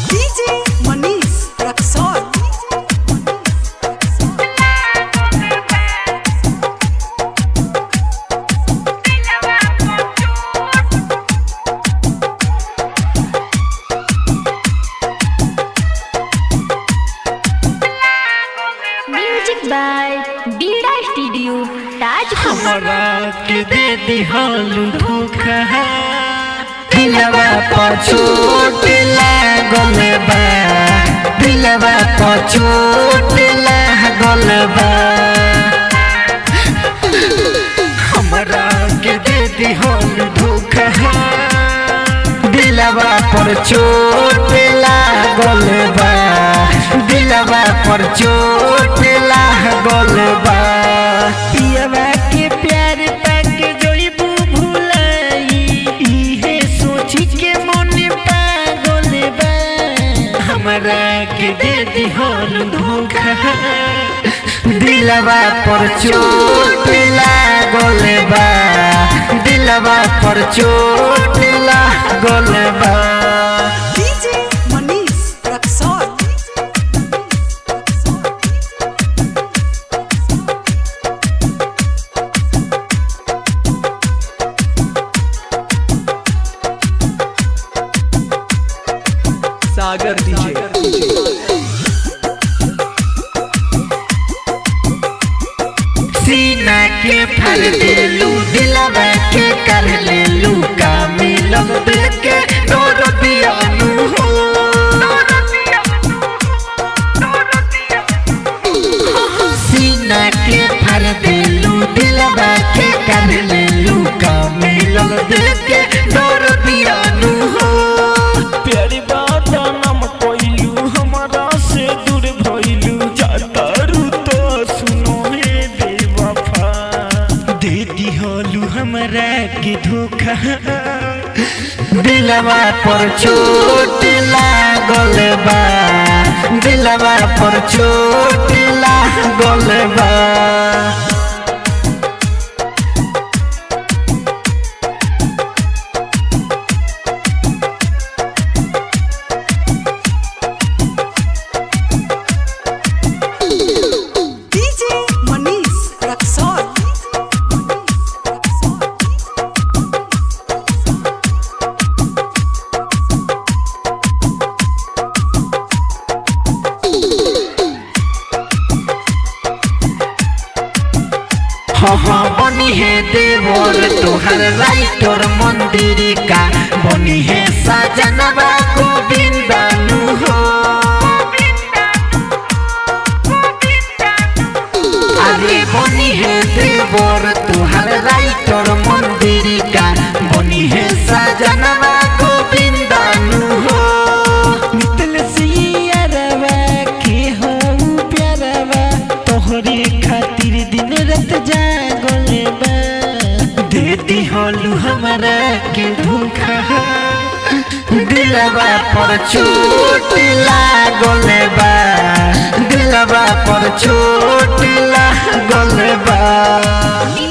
DJ Manish Raksol। Music by Bida studio Tajpur. हमरा के दे दिहालू धोखा दिलवा पर चोट लागल बा, दिलवा पर चोट लागल बा। हमरा के दे दिहालू धोखा दिलवा पर चोट लागल बा, दिलवा पर चोट लागल बा। पियवा के प्यार पाके जोइबू भुलाई, इहे सोची के मन पागल बा। हमरा के दे दिहल धोखा दिलवा पर चोट लागल बा, दिलवा पर चोट लागल बा। DJ Manish Raksol। सागर डीजे। सीना के फर देलू दिलवा के कर लेलू का मिलब के तोर दियानु हो। सीना के फर देलू दिलवा के कर लेलू का मिलब के तोर दियानु हो। प्यारी बात नम कोइलू हमारा से दूर भइलू जाता रू तो सुनो हे बेवफा। दे दिहलू हमरा के धोखा दिलवा पर चोट लागल बा, दिलवा पर चोट लागल बा। DJ Manish Raksol। हाँ बनी है देवर तोहर राइटर मंदिर का, बनी है सजनवा गोविंदानु हो। अरे बनी है देवर तोहर राइटर मंदिर का, बनी है सजनवा गोविंदानु हो। मितल सियारवा के हो प्यारवा तोहरे खातिर दिन रात जागल बा। दे दिहलू हमरा के धोखा दिलवा पर चोट लागल बा, दिलवा पर चोट लागल बा।